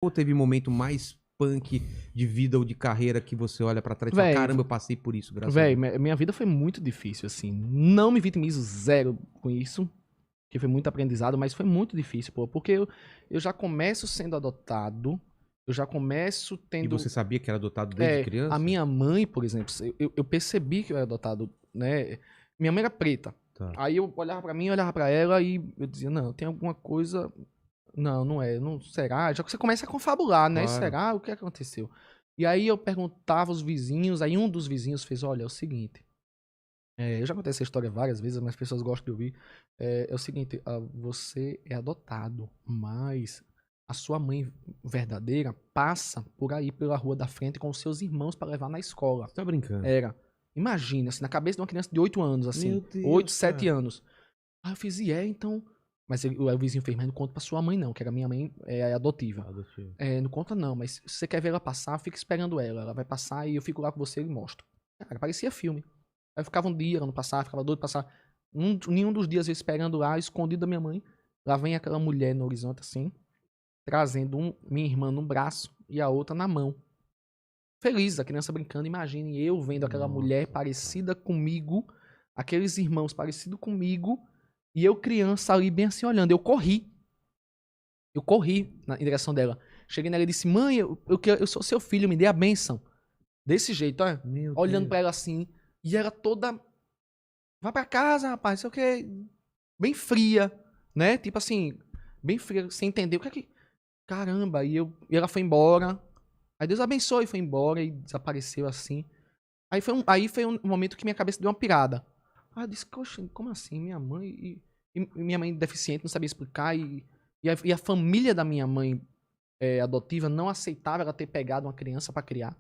Ou teve momento mais punk de vida ou de carreira que você olha pra trás e fala, Véi, caramba, eu passei por isso, graças a véi, Deus. minha vida foi muito difícil, assim. Não me vitimizo zero com isso, que foi muito aprendizado, mas foi muito difícil, pô. Porque eu já começo sendo adotado, eu já começo E tendo. você sabia que era adotado desde A criança? minha mãe, por exemplo, eu percebi que eu era adotado, né? Minha mãe era preta. Tá. Aí eu olhava pra mim, eu olhava pra ela e eu dizia, não, tem alguma coisa. Não, não é, não será? Já que você começa a confabular, né? Claro. Será? O que aconteceu? E aí eu perguntava aos vizinhos, aí um dos vizinhos fez, olha, é o seguinte. Eu já contei essa história várias vezes, mas as pessoas gostam de ouvir. É o seguinte, você é adotado, mas a sua mãe verdadeira passa por aí pela rua da frente com os seus irmãos para levar na escola. Você tá brincando? Era. Imagina, assim, na cabeça de uma criança de 8 anos, assim. Meu Deus, 8, 7 cara. anos. Aí eu fiz, então. Mas o vizinho fez, mas não conta pra sua mãe, não, que era minha mãe adotiva. Adotivo. Não conta, não, mas se você quer ver ela passar, fica esperando ela. Ela vai passar e eu fico lá com você e mostro. Cara, parecia filme. Aí eu ficava um dia, ela não passava, ficava doido de passar. Nenhum dos dias eu esperando lá, escondido da minha mãe. Lá vem aquela mulher no horizonte, assim, trazendo minha irmã no braço e a outra na mão. Feliz, a criança brincando. Imagine eu vendo aquela mulher Nossa, parecida comigo, aqueles irmãos parecidos comigo, e eu criança ali bem assim olhando. Eu corri. Eu corri em direção dela. Cheguei nela e disse, mãe, eu sou seu filho, me dê a bênção. Desse jeito, olha. Meu Olhando Deus. pra ela assim. E ela toda, vai pra casa, rapaz, sei o que. Bem fria, né? Tipo assim, bem fria, sem entender o que é que... Caramba, e ela foi embora. Aí Deus abençoe, foi embora e desapareceu assim. Aí foi um momento que minha cabeça deu uma pirada. Aí eu disse, poxa, como assim? Minha mãe e minha mãe deficiente, não sabia explicar. E a família da minha mãe adotiva não aceitava ela ter pegado uma criança pra criar.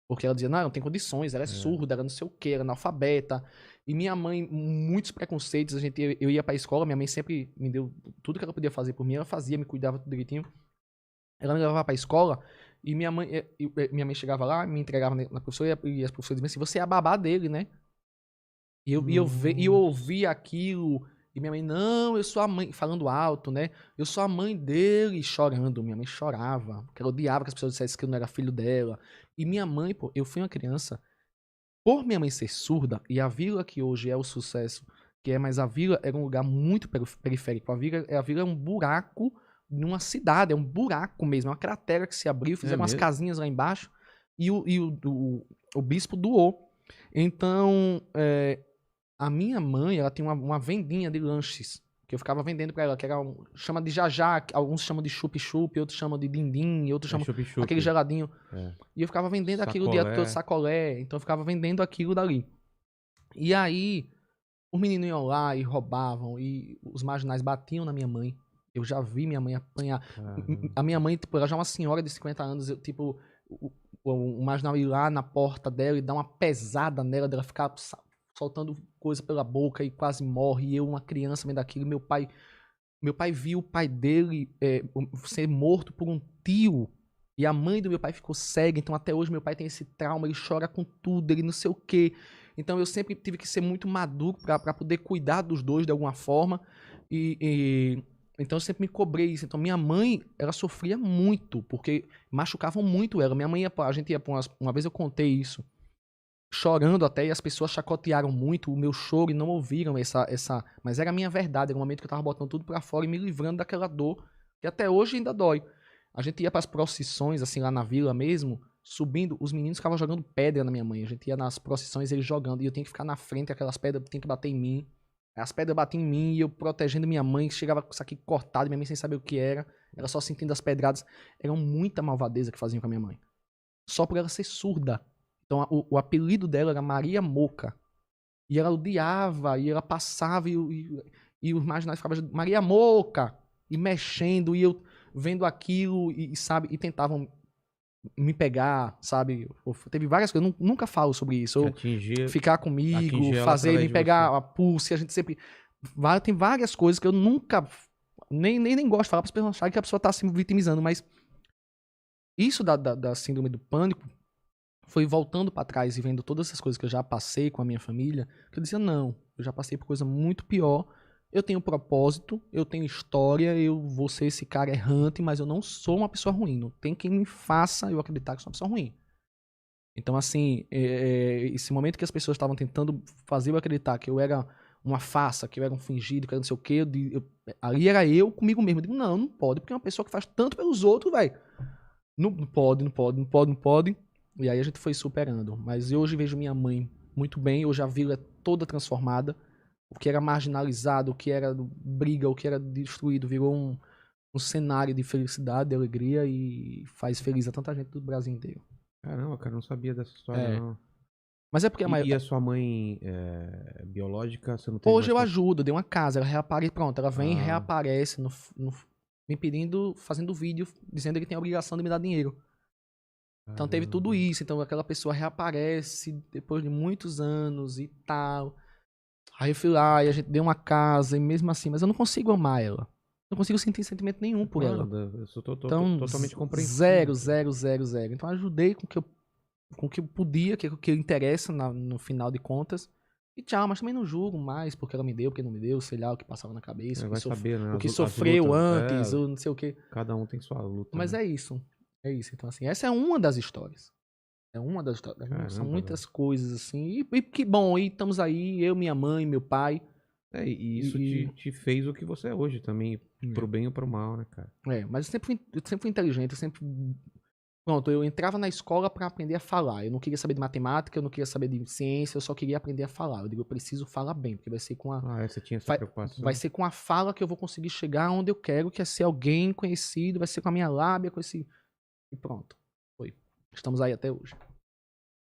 Porque ela dizia, não tem condições, ela é surda, ela não sei o que, ela é analfabeta. E minha mãe, muitos preconceitos, eu ia pra escola, minha mãe sempre me deu tudo que ela podia fazer por mim, ela fazia, me cuidava tudo direitinho. Ela me levava pra escola e minha mãe chegava lá, me entregava na professora e as professoras diziam assim, você é a babá dele, né? E eu Nossa. ouvia aquilo e minha mãe, não, eu sou a mãe, falando alto, né? Eu sou a mãe dele, chorando. Minha mãe chorava, porque ela odiava que as pessoas dissessem que eu não era filho dela. E minha mãe, pô, eu fui uma criança, por minha mãe ser surda, e a vila que hoje é o sucesso, mas a vila era um lugar muito periférico. A vila é um buraco numa cidade, é um buraco mesmo, é uma cratera que se abriu, É fizeram umas mesmo? casinhas lá embaixo, e o bispo doou. Então, a minha mãe, ela tem uma vendinha de lanches, que eu ficava vendendo pra ela, que era chama de jajá, alguns chamam de chup-chup, outros chamam de dindim, outros É chamam chup-chup. aquele geladinho. É. E eu ficava vendendo aquilo o dia todo, Sacolé. sacolé, então eu ficava vendendo aquilo dali. E aí, os meninos iam lá e roubavam, e os marginais batiam na minha mãe. Eu já vi minha mãe apanhar. Caramba. A minha mãe, tipo, ela já é uma senhora de 50 anos, tipo, o marginal ir lá na porta dela e dar uma pesada nela, dela ficar soltando coisa pela boca e quase morre. E eu, uma criança, vendo aquilo, meu pai viu o pai dele ser morto por um tio. E a mãe do meu pai ficou cega, então até hoje meu pai tem esse trauma, ele chora com tudo, ele não sei o quê. Então eu sempre tive que ser muito maduro pra poder cuidar dos dois de alguma forma. Então eu sempre me cobrei isso. Então minha mãe, ela sofria muito, porque machucavam muito ela. Minha mãe a gente ia pra uma vez eu contei isso, chorando até, e as pessoas chacotearam muito o meu choro e não ouviram mas era a minha verdade, era um momento que eu tava botando tudo pra fora e me livrando daquela dor, que até hoje ainda dói. A gente ia pras procissões, assim, lá na vila mesmo, subindo, os meninos ficavam jogando pedra na minha mãe, a gente ia nas procissões, eles jogando, e eu tinha que ficar na frente, aquelas pedras tinham que bater em mim, as pedras batiam em mim, e eu protegendo minha mãe, chegava com isso aqui cortado, minha mãe sem saber o que era, ela só sentindo as pedradas, era muita malvadeza que faziam com a minha mãe, só por ela ser surda. Então o apelido dela era Maria Moca. E ela odiava, e ela passava, e os marginais ficavam Maria Moca! E mexendo, e eu vendo aquilo, sabe, e tentavam me pegar, sabe? Teve várias coisas, eu nunca falo sobre isso. Ou Atingir ficar comigo, ela fazer, através me de você. pegar a pulse, a gente sempre. Tem várias coisas que eu nunca. Nem gosto de falar para as pessoas acharem que a pessoa tá se vitimizando, mas isso da síndrome do pânico foi voltando pra trás e vendo todas essas coisas que eu já passei com a minha família, que eu dizia, não, eu já passei por coisa muito pior eu tenho propósito, eu tenho história, eu vou ser esse cara errante, mas eu não sou uma pessoa ruim. Não tem quem me faça eu acreditar que sou uma pessoa ruim. Então, assim, esse momento que as pessoas estavam tentando fazer eu acreditar que eu era uma farsa, que eu era um fingido, que eu era não sei o quê, ali era eu comigo mesmo. Eu digo, não pode, porque é uma pessoa que faz tanto pelos outros, velho. Não pode, não pode, não pode, não pode. E aí a gente foi superando. Mas eu hoje vejo minha mãe muito bem, hoje a vila é toda transformada. O que era marginalizado, o que era briga, o que era destruído, virou um cenário de felicidade, de alegria e faz feliz a tanta gente do Brasil inteiro. Caramba, cara, não sabia dessa história, não. Mas é porque E a sua mãe biológica, você não tem hoje eu mais... ajudo, dei uma casa, ela reaparece, pronto, ela vem e reaparece me pedindo, fazendo vídeo, dizendo que tem a obrigação de me dar dinheiro. Então teve tudo isso, então aquela pessoa reaparece depois de muitos anos e tal. Aí eu fui lá e a gente deu uma casa, e mesmo assim, mas eu não consigo amar ela. Não consigo sentir sentimento nenhum por ela. Eu sou Então, totalmente compreensível. zero, zero, zero, zero. Então eu ajudei com o que eu podia, com o que interessa no final de contas. E tchau, mas também não julgo mais porque ela me deu, porque não me deu, sei lá o que passava na cabeça, Vai saber, né? o que As sofreu lutas, antes, ou não sei o que. Cada um tem sua luta. Mas né? é isso. É isso. Então, assim, essa é uma das histórias. É uma das histórias. Caramba, São muitas coisas, assim. E que bom, e estamos aí, eu, minha mãe, meu pai. E isso te fez o que você é hoje também, pro bem ou pro mal, né, cara? Mas eu sempre fui inteligente, eu sempre... Pronto, eu entrava na escola pra aprender a falar. Eu não queria saber de matemática, eu não queria saber de ciência, eu só queria aprender a falar. Eu digo, eu preciso falar bem, porque vai ser com a... Você tinha essa preocupação. Vai ser com a fala que eu vou conseguir chegar onde eu quero, que é ser alguém conhecido, vai ser com a minha lábia, com esse... E pronto. Foi. Estamos aí até hoje.